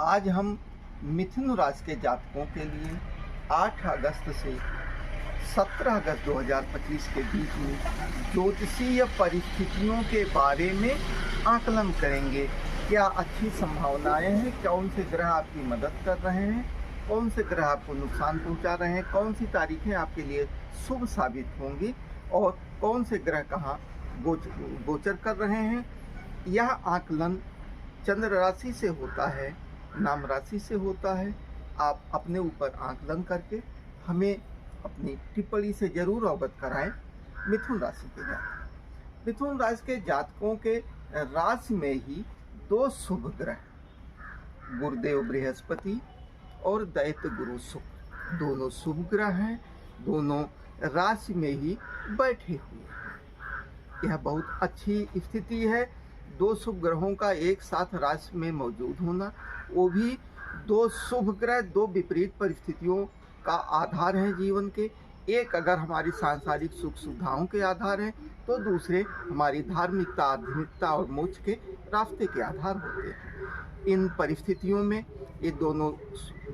आज हम मिथुन राशि के जातकों के लिए 8 अगस्त से 17 अगस्त 2025 के बीच में ज्योतिषीय परिस्थितियों के बारे में आकलन करेंगे। क्या अच्छी संभावनाएं हैं, कौन से ग्रह आपकी मदद कर रहे हैं, कौन से ग्रह आपको नुकसान पहुंचा रहे हैं, कौन सी तारीखें आपके लिए शुभ साबित होंगी और कौन से ग्रह कहाँ गोचर कर रहे हैं। यह आकलन चंद्र राशि से होता है, नाम राशि से होता है। आप अपने ऊपर आकलन करके हमें अपनी टिप्पणी से जरूर अवगत कराएं। मिथुन राशि के जातक, मिथुन राशि के जातकों के राशि में ही दो शुभ ग्रह गुरुदेव बृहस्पति और दैत्य गुरु शुक्र, दोनों शुभ ग्रह हैं, दोनों राशि में ही बैठे हुए हैं। यह बहुत अच्छी स्थिति है। दो शुभ ग्रहों का एक साथ राशि में मौजूद होना, वो भी दो शुभ ग्रह दो विपरीत परिस्थितियों का आधार है जीवन के। एक अगर हमारी सांसारिक सुख सुविधाओं के आधार है तो दूसरे हमारी धार्मिकता, आध्यात्मिकता और मोक्ष के रास्ते के आधार होते हैं। इन परिस्थितियों में ये दोनों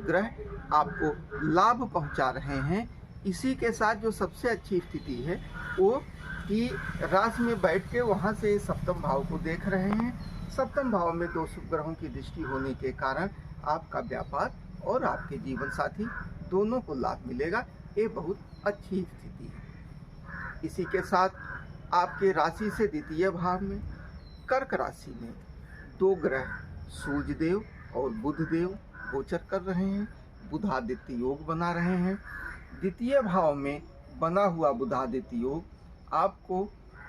ग्रह आपको लाभ पहुंचा रहे हैं। इसी के साथ जो सबसे अच्छी स्थिति है वो कि राशि में बैठ के वहाँ से सप्तम भाव को देख रहे हैं। सप्तम भाव में दो शुभ ग्रहों की दृष्टि होने के कारण आपका व्यापार और आपके जीवन साथी दोनों को लाभ मिलेगा। ये बहुत अच्छी स्थिति है। इसी के साथ आपके राशि से द्वितीय भाव में कर्क राशि में दो ग्रह सूर्य देव और बुध देव गोचर कर रहे हैं। बुधादित्य योग बना रहे हैं। द्वितीय भाव में बना हुआ बुधादित्य योग आपको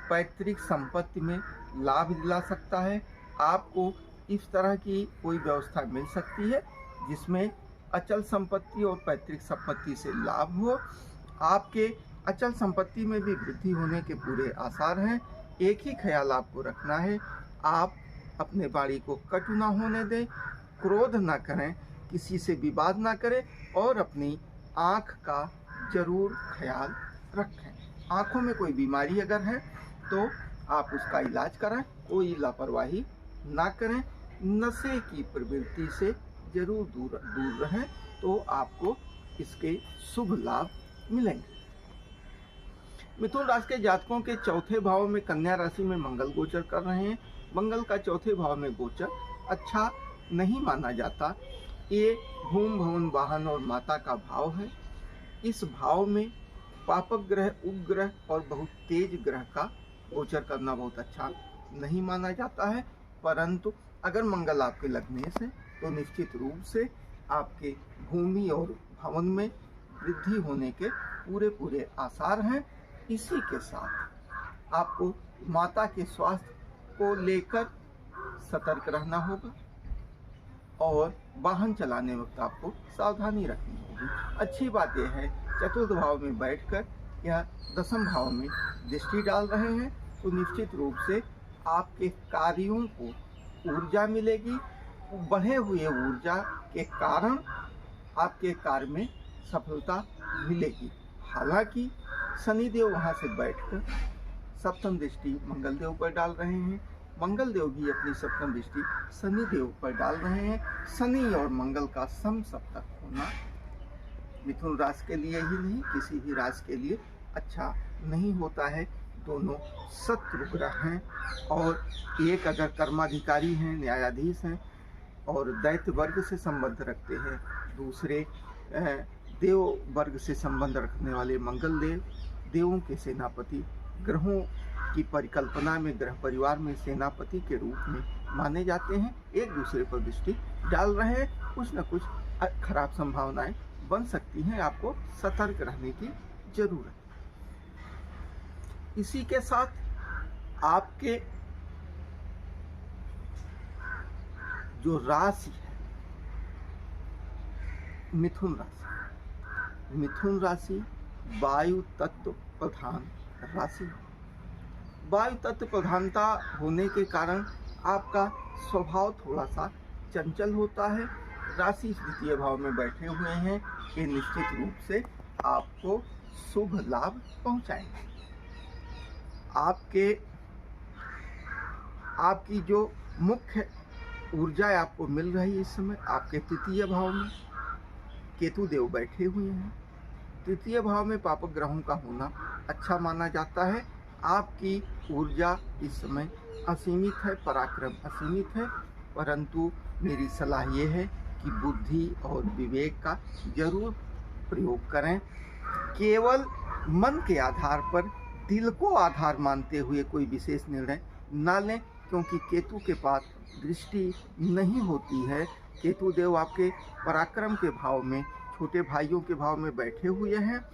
पैतृक संपत्ति में लाभ दिला सकता है। आपको इस तरह की कोई व्यवस्था मिल सकती है जिसमें अचल संपत्ति और पैतृक संपत्ति से लाभ हो। आपके अचल संपत्ति में भी वृद्धि होने के पूरे आसार हैं। एक ही ख्याल आपको रखना है, आप अपने वाणी को कटु ना होने दें, क्रोध ना करें, किसी से विवाद ना करें और अपनी आँख का जरूर ख्याल रखें। आँखों में कोई बीमारी अगर है तो आप उसका इलाज कराएं, कोई लापरवाही ना करें। नशे की प्रवृत्ति से जरूर दूर रहें तो आपको इसके शुभ लाभ मिलेंगे। मिथुन राशि के जातकों के चौथे भाव में कन्या राशि में मंगल गोचर कर रहे हैं। मंगल का चौथे भाव में गोचर अच्छा नहीं माना जाता। ये भूम भवन वाहन और माता का भाव है। इस भाव में पापक ग्रह, उपग्रह और बहुत तेज ग्रह का गोचर करना बहुत अच्छा नहीं माना जाता है। परंतु अगर मंगल आपके लगने से तो निश्चित रूप से आपके भूमि और भवन में वृद्धि होने के पूरे आसार हैं। इसी के साथ आपको माता के स्वास्थ्य को लेकर सतर्क रहना होगा और वाहन चलाने वक्त आपको सावधानी रखनी होगी। अच्छी बात यह है चतुर्थ भाव में बैठकर यह दसम भाव में दृष्टि डाल रहे हैं तो निश्चित रूप से आपके कार्यों को ऊर्जा मिलेगी। बढ़े हुए ऊर्जा के कारण आपके कार्य में सफलता मिलेगी। हालांकि शनिदेव वहां से बैठकर सप्तम दृष्टि मंगल देव पर डाल रहे हैं। मंगल देव भी अपनी सप्तम दृष्टि शनि देव पर डाल रहे हैं। शनि और मंगल का सम सप्तक होना मिथुन राशि के लिए ही नहीं किसी भी राशि के लिए अच्छा नहीं होता है। दोनों शत्रु ग्रह हैं और एक अगर कर्माधिकारी हैं, न्यायाधीश हैं और दैत्य वर्ग से संबंध रखते हैं, दूसरे देव वर्ग से संबंध रखने वाले मंगल देव देवों के सेनापति, ग्रहों की परिकल्पना में ग्रह परिवार में सेनापति के रूप में माने जाते हैं। एक दूसरे पर दृष्टि डाल रहे हैं, कुछ न कुछ खराब संभावनाएं बन सकती हैं। आपको सतर्क रहने की जरूरत है। इसी के साथ आपके जो राशि है मिथुन राशि, मिथुन राशि वायु तत्व प्रधान राशि है। वायु तत्व प्रधानता होने के कारण आपका स्वभाव थोड़ा सा चंचल होता है। राशि द्वितीय भाव में बैठे हुए हैं, ये निश्चित रूप से आपको शुभ लाभ पहुंचाएंगे। आपकी जो मुख्य ऊर्जा आपको मिल रही है। इस समय आपके तृतीय भाव में केतु देव बैठे हुए हैं। तृतीय भाव में पापक ग्रहों का होना अच्छा माना जाता है। आपकी ऊर्जा इस समय असीमित है, पराक्रम असीमित है, परंतु मेरी सलाह ये है कि बुद्धि और विवेक का जरूर प्रयोग करें। केवल मन के आधार पर, दिल को आधार मानते हुए कोई विशेष निर्णय ना लें, क्योंकि केतु के पास दृष्टि नहीं होती है। केतु देव आपके पराक्रम के भाव में, छोटे भाइयों के भाव में बैठे हुए हैं।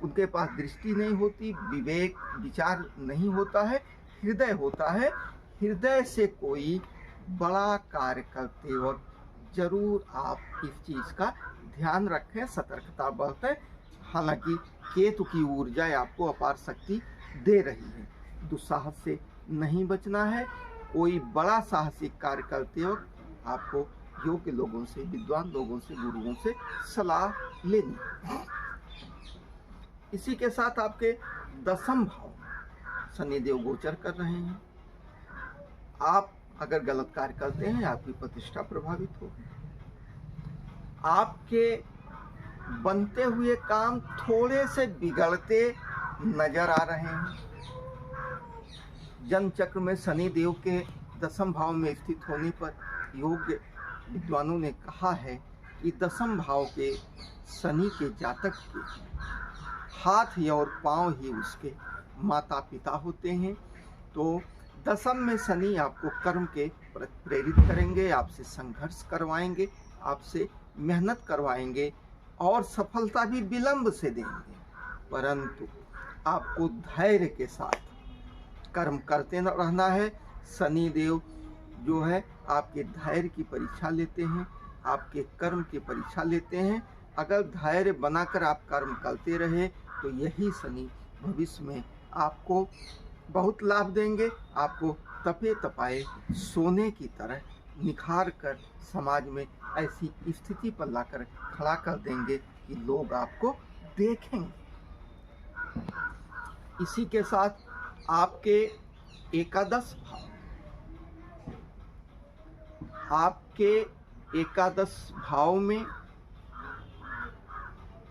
उनके पास दृष्टि नहीं होती, विवेक विचार नहीं होता है, हृदय होता है। हृदय से कोई बड़ा कार्य करते वक्त जरूर आप इस चीज़ का ध्यान रखें, सतर्कता बरतें। हालांकि केतु की ऊर्जा आपको अपार शक्ति दे रही है। दुस्साहस से नहीं बचना है। कोई बड़ा साहसिक कार्य करते वक्त आपको योग्य लोगों से, विद्वान लोगों से, गुरुओं से सलाह लेनी। इसी के साथ आपके दसम भाव शनिदेव गोचर कर रहे हैं। आप अगर गलत कार्य करते हैं, आपकी प्रतिष्ठा प्रभावित होगी। आपके बनते हुए काम थोड़े से बिगड़ते नजर आ रहे हैं। जन्म चक्र में शनि देव के दसम भाव में स्थित होने पर योग्य विद्वानों ने कहा है कि दसम भाव के शनि के जातक के हाथ ही और पांव ही उसके माता पिता होते हैं। तो दसम में शनि आपको कर्म के प्रेरित करेंगे, आपसे संघर्ष करवाएंगे, आपसे मेहनत करवाएंगे और सफलता भी विलंब से देंगे। परंतु आपको धैर्य के साथ कर्म करते रहना है। शनि देव जो है आपके धैर्य की परीक्षा लेते हैं, आपके कर्म की परीक्षा लेते हैं। अगर धैर्य बनाकर आप कर्म करते रहे तो यही शनि भविष्य में आपको बहुत लाभ देंगे। आपको तपे तपाए सोने की तरह निखार कर समाज में ऐसी स्थिति पर लाकर खड़ा कर देंगे कि लोग आपको देखेंगे। इसी के साथ आपके एकादश भाव, आपके एकादश भाव में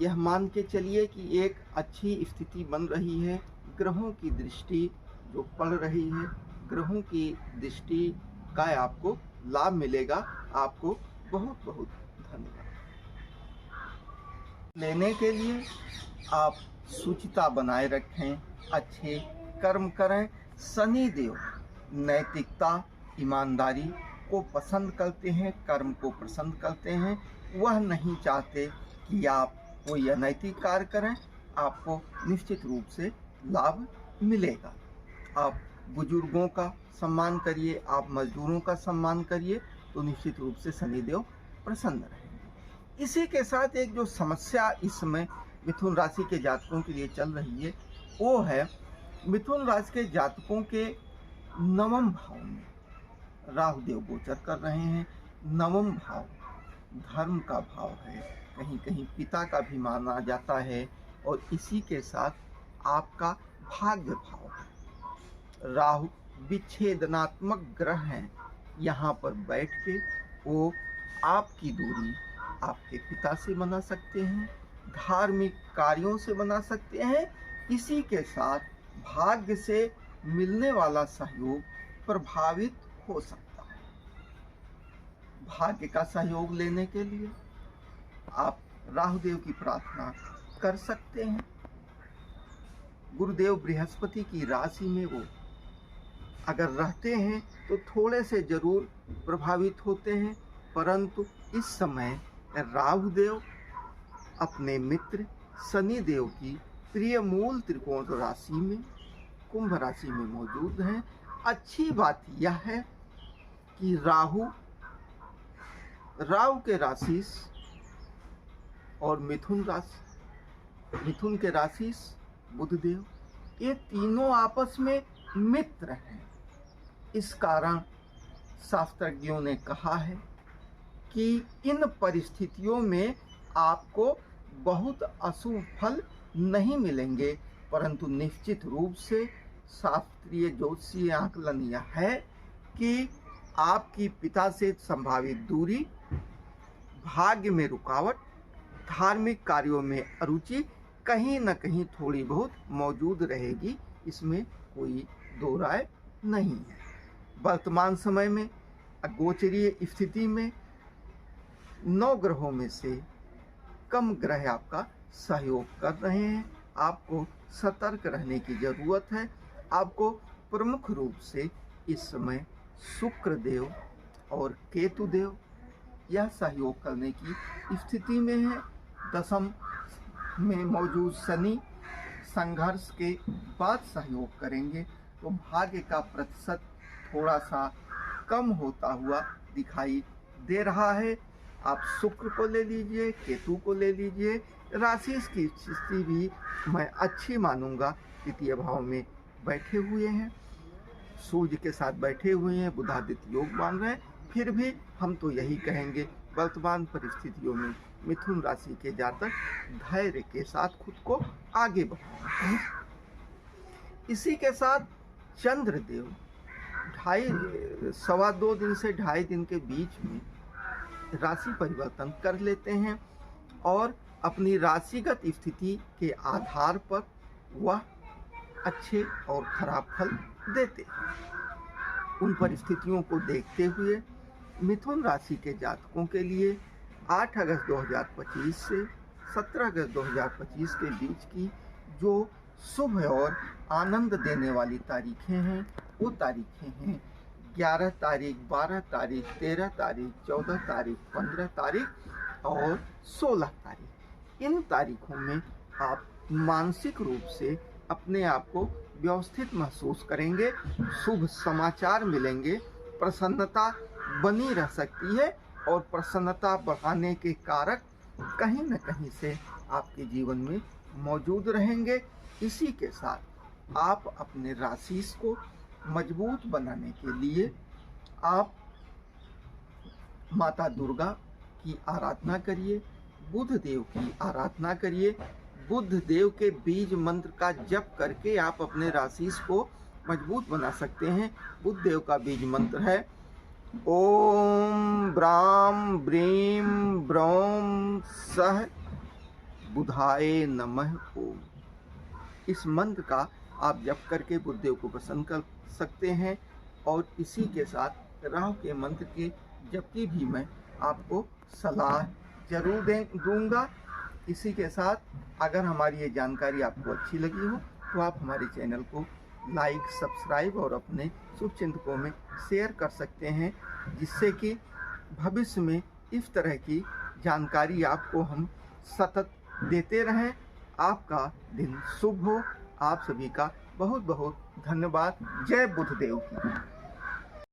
यह मान के चलिए कि एक अच्छी स्थिति बन रही है। ग्रहों की दृष्टि जो पड़ रही है, ग्रहों की दृष्टि का आपको लाभ मिलेगा। आपको बहुत बहुत धन्यवाद। लेने के लिए आप शुचिता बनाए रखें, अच्छे कर्म करें। शनि देव नैतिकता, ईमानदारी को पसंद करते हैं, कर्म को पसंद करते हैं। वह नहीं चाहते कि आप कोई अनैतिक कार्य करें। आपको निश्चित रूप से लाभ मिलेगा। आप बुजुर्गों का सम्मान करिए, आप मजदूरों का सम्मान करिए, तो निश्चित रूप से शनिदेव प्रसन्न रहेंगे। इसी के साथ एक जो समस्या इस समय मिथुन राशि के जातकों के लिए चल रही है, वो है मिथुन राशि के जातकों के नवम भाव में राहु देव गोचर कर रहे हैं। नवम भाव धर्म का भाव है, कहीं कहीं पिता का भी माना जाता है, और इसी के साथ आपका भाग्य भाव है। राहु विच्छेदनात्मक ग्रह हैं। यहाँ पर बैठ के वो आपकी दूरी आपके पिता से बना सकते हैं, धार्मिक कार्यों से बना सकते हैं। इसी के साथ भाग्य से मिलने वाला सहयोग प्रभावित हो सकता है। भाग्य का सहयोग लेने के लिए आप राहुदेव की प्रार्थना कर सकते हैं। गुरुदेव बृहस्पति की राशि में वो अगर रहते हैं तो थोड़े से जरूर प्रभावित होते हैं, परंतु इस समय राहुदेव अपने मित्र शनि देव की प्रिय मूल त्रिकोण राशि में, कुंभ राशि में मौजूद हैं। अच्छी बात यह है कि राहु के राशि और मिथुन के राशि बुधदेव, ये तीनों आपस में मित्र हैं। इस कारण शास्त्रज्ञों ने कहा है कि इन परिस्थितियों में आपको बहुत अशुभ फल नहीं मिलेंगे, परंतु निश्चित रूप से शास्त्रीय ज्योतिषीय आकलन यह है कि आपकी पिता से संभावित दूरी, भाग्य में रुकावट, धार्मिक कार्यों में अरुचि कहीं न कहीं थोड़ी बहुत मौजूद रहेगी, इसमें कोई दो राय नहीं है। वर्तमान समय में अगोचरीय स्थिति में 9 ग्रहों में से कम ग्रह आपका सहयोग कर रहे हैं। आपको सतर्क रहने की जरूरत है। आपको प्रमुख रूप से इस समय शुक्र देव और केतु देव यह सहयोग करने की स्थिति में है। दशम में मौजूद शनि संघर्ष के बाद सहयोग करेंगे, तो भाग्य का प्रतिशत थोड़ा सा कम होता हुआ दिखाई दे रहा है। आप शुक्र को ले लीजिए, केतु को ले लीजिए। राशि की स्थिति भी मैं अच्छी मानूंगा। तृतीय भाव में बैठे हुए हैं, सूर्य के साथ बैठे हुए हैं, बुधादित्य योग मान रहे हैं। फिर भी हम तो यही कहेंगे, वर्तमान परिस्थितियों में मिथुन राशि के जातक धैर्य के साथ खुद को आगे बढ़ाएं। इसी के साथ चंद्रदेव 2.5 दिन से 2.5 दिन के बीच में राशि परिवर्तन कर लेते हैं और अपनी राशिगत स्थिति के आधार पर वह अच्छे और खराब फल देते हैं। उन परिस्थितियों को देखते हुए मिथुन राशि के जातकों के लिए 8 अगस्त 2025 से 17 अगस्त 2025 के बीच की जो शुभ और आनंद देने वाली तारीखें हैं, वो तारीखें हैं 11 तारीख, 12 तारीख, 13 तारीख, 14 तारीख, 15 तारीख और 16 तारीख। इन तारीखों में आप मानसिक रूप से अपने आप को व्यवस्थित महसूस करेंगे, शुभ समाचार मिलेंगे, प्रसन्नता बनी रह सकती है और प्रसन्नता बढ़ाने के कारक कहीं न कहीं से आपके जीवन में मौजूद रहेंगे। इसी के साथ आप अपने राशि को मजबूत बनाने के लिए आप माता दुर्गा की आराधना करिए, बुध देव की आराधना करिए। बुध देव के बीज मंत्र का जप करके आप अपने राशि को मजबूत बना सकते हैं। बुध देव का बीज मंत्र है ओम ब्राम ब्रीम ब्रौम सह बुधाय नमः ओम। इस मंत्र का आप जप करके बुधदेव को प्रसन्न कर सकते हैं। और इसी के साथ राहु के मंत्र के जप की भी मैं आपको सलाह जरूर दूंगा। इसी के साथ अगर हमारी ये जानकारी आपको अच्छी लगी हो तो आप हमारे चैनल को लाइक, सब्सक्राइब और अपने शुभचिंतकों में शेयर कर सकते हैं, जिससे कि भविष्य में इस तरह की जानकारी आपको हम सतत देते रहें। आपका दिन शुभ हो। आप सभी का बहुत बहुत धन्यवाद। जय बुधदेव की।